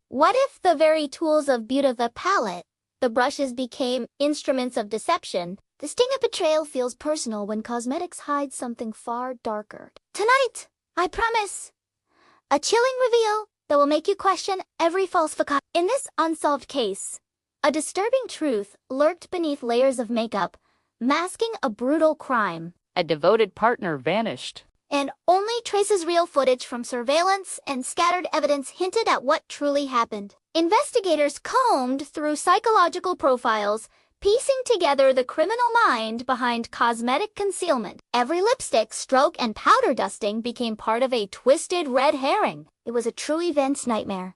What if the very tools of beauty of the palette, the brushes, became instruments of deception? The sting of betrayal feels personal when cosmetics hide something far darker. Tonight, I promise, a chilling reveal that will make you question every false facade. In this unsolved case, a disturbing truth lurked beneath layers of makeup, masking a brutal crime. A devoted partner vanished, And only traces real footage from surveillance and scattered evidence hinted at what truly happened. Investigators combed through psychological profiles, piecing together the criminal mind behind cosmetic concealment. Every lipstick, stroke, and powder dusting became part of a twisted red herring. It was a true events nightmare.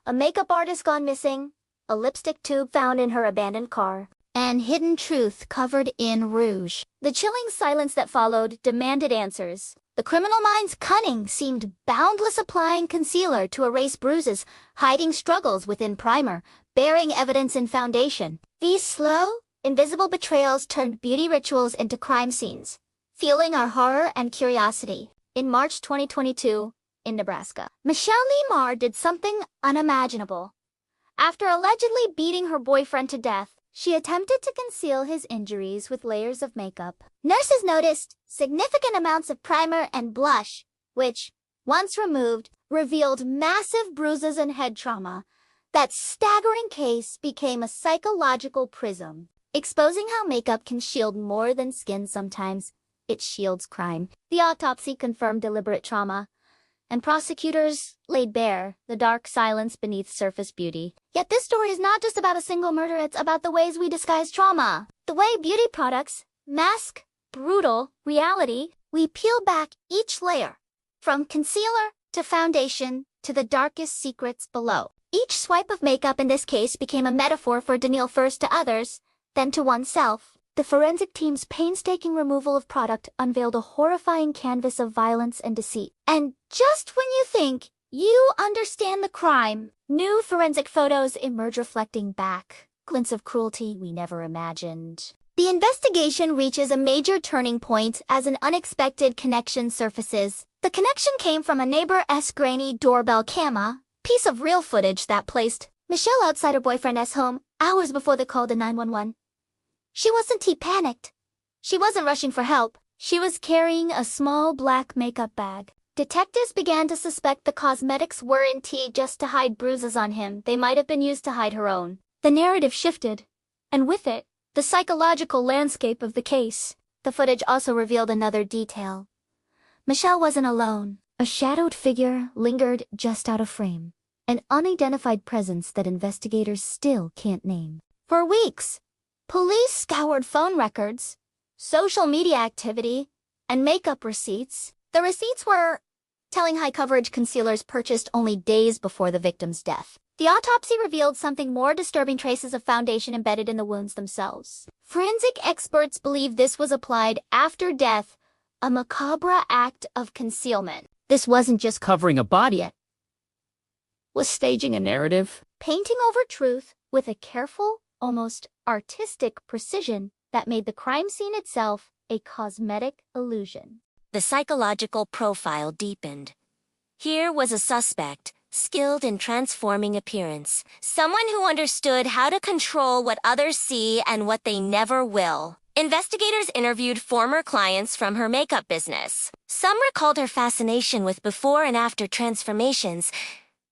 A makeup artist gone missing, a lipstick tube found in her abandoned car, and hidden truth covered in rouge. The chilling silence that followed demanded answers. The criminal mind's cunning seemed boundless, applying concealer to erase bruises, hiding struggles within primer, burying evidence in foundation. These slow, invisible betrayals turned beauty rituals into crime scenes, fueling our horror and curiosity. In March 2022, in Nebraska, Michelle Lemar did something unimaginable. After allegedly beating her boyfriend to death, she attempted to conceal his injuries with layers of makeup. Nurses noticed significant amounts of primer and blush, which, once removed, revealed massive bruises and head trauma. That staggering case became a psychological prism, exposing how makeup can shield more than skin. Sometimes it shields crime. The autopsy confirmed deliberate trauma, and prosecutors laid bare the dark silence beneath surface beauty. Yet this story is not just about a single murder, it's about the ways we disguise trauma. The way beauty products mask brutal reality. We peel back each layer, from concealer to foundation to the darkest secrets below. Each swipe of makeup in this case became a metaphor for denial, first to others, then to oneself. The forensic team's painstaking removal of product unveiled a horrifying canvas of violence and deceit. And just when you think you understand the crime, new forensic photos emerge reflecting back glints of cruelty we never imagined. The investigation reaches a major turning point as an unexpected connection surfaces. The connection came from a neighbor's grainy doorbell camera, piece of real footage that placed Michelle outside her boyfriend's home hours before the call to 911. She wasn't panicked. She wasn't rushing for help. She was carrying a small black makeup bag. Detectives began to suspect the cosmetics weren't just to hide bruises on him. They might have been used to hide her own. The narrative shifted, and with it, the psychological landscape of the case. The footage also revealed another detail. Michelle wasn't alone. A shadowed figure lingered just out of frame, an unidentified presence that investigators still can't name. For weeks, police scoured phone records, social media activity, and makeup receipts. The receipts were telling high-coverage concealers purchased only days before the victim's death. The autopsy revealed something more disturbing: traces of foundation embedded in the wounds themselves. Forensic experts believe this was applied after death, a macabre act of concealment. This wasn't just covering a body, it was staging a narrative, painting over truth with a careful, almost artistic precision that made the crime scene itself a cosmetic illusion. The psychological profile deepened. Here was a suspect, skilled in transforming appearance, someone who understood how to control what others see and what they never will. Investigators interviewed former clients from her makeup business. Some recalled her fascination with before and after transformations,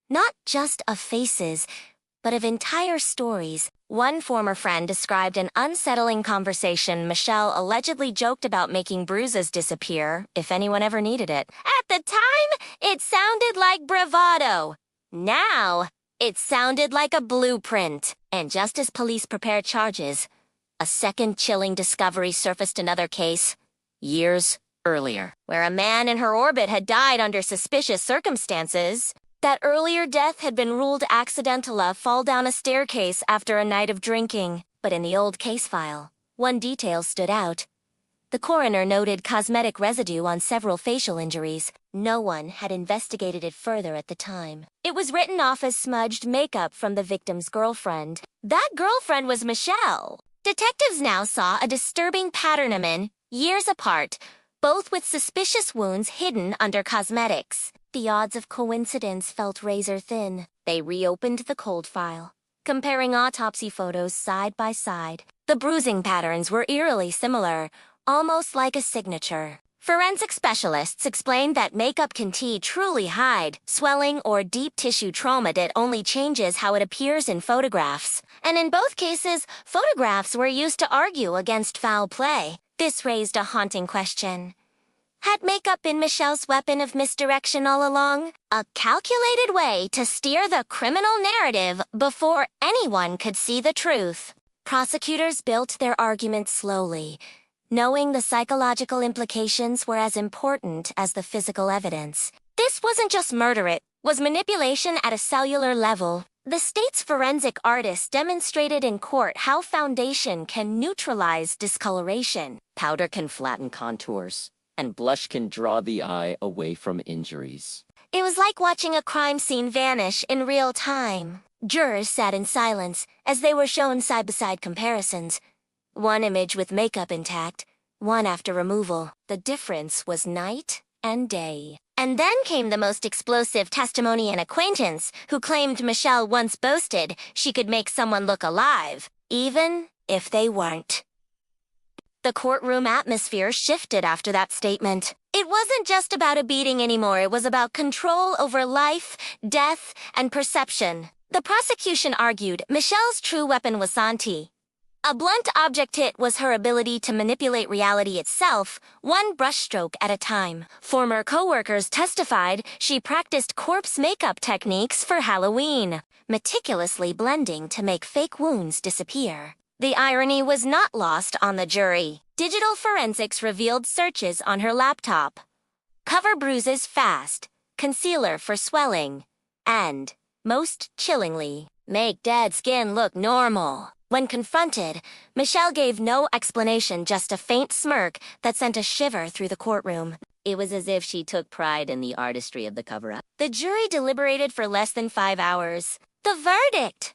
not just of faces, but of entire stories. One former friend described an unsettling conversation. Michelle allegedly joked about making bruises disappear if anyone ever needed it. At the time, it sounded like bravado. Now, it sounded like a blueprint. And just as police prepared charges, a second chilling discovery surfaced. Another case, years earlier, where a man in her orbit had died under suspicious circumstances. That earlier death had been ruled accidental, a fall down a staircase after a night of drinking. But in the old case file, one detail stood out. The coroner noted cosmetic residue on several facial injuries. No one had investigated it further at the time. It was written off as smudged makeup from the victim's girlfriend. That girlfriend was Michelle. Detectives now saw a disturbing pattern of men, years apart, both with suspicious wounds hidden under cosmetics. The odds of coincidence felt razor thin. They reopened the cold file, comparing autopsy photos side by side. The bruising patterns were eerily similar, almost like a signature. Forensic specialists explained that makeup can truly hide swelling or deep tissue trauma that only changes how it appears in photographs. And in both cases, photographs were used to argue against foul play. This raised a haunting question. Had makeup been Michelle's weapon of misdirection all along? A calculated way to steer the criminal narrative before anyone could see the truth. Prosecutors built their argument slowly, knowing the psychological implications were as important as the physical evidence. This wasn't just murder, it was manipulation at a cellular level. The state's forensic artists demonstrated in court how foundation can neutralize discoloration. Powder can flatten contours, and blush can draw the eye away from injuries. It was like watching a crime scene vanish in real time. Jurors sat in silence as they were shown side-by-side comparisons. One image with makeup intact, one after removal. The difference was night and day. And then came the most explosive testimony: an acquaintance who claimed Michelle once boasted she could make someone look alive, even if they weren't. The courtroom atmosphere shifted after that statement. It wasn't just about a beating anymore, it was about control over life, death, and perception. The prosecution argued Michelle's true weapon was façade. A blunt object hit was her ability to manipulate reality itself, one brushstroke at a time. Former co-workers testified she practiced corpse makeup techniques for Halloween, meticulously blending to make fake wounds disappear. The irony was not lost on the jury. Digital forensics revealed searches on her laptop. Cover bruises fast, concealer for swelling, and, most chillingly, make dead skin look normal. When confronted, Michelle gave no explanation, just a faint smirk that sent a shiver through the courtroom. It was as if she took pride in the artistry of the cover-up. The jury deliberated for less than 5 hours. The verdict: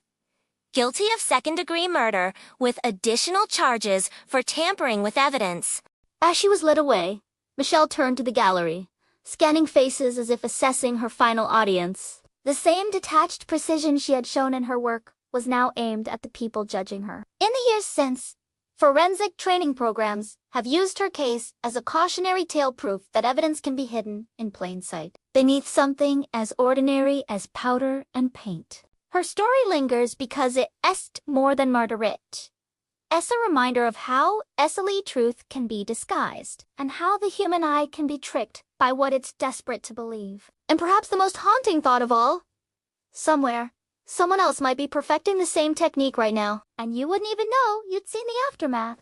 guilty of second-degree murder with additional charges for tampering with evidence. As she was led away, Michelle turned to the gallery, scanning faces as if assessing her final audience. The same detached precision she had shown in her work was now aimed at the people judging her. In the years since, forensic training programs have used her case as a cautionary tale, proof that evidence can be hidden in plain sight, beneath something as ordinary as powder and paint. Her story lingers because it est more than murder, it is a reminder of how easily truth can be disguised, and how the human eye can be tricked by what it's desperate to believe. And perhaps the most haunting thought of all, somewhere, someone else might be perfecting the same technique right now, and you wouldn't even know you'd seen the aftermath.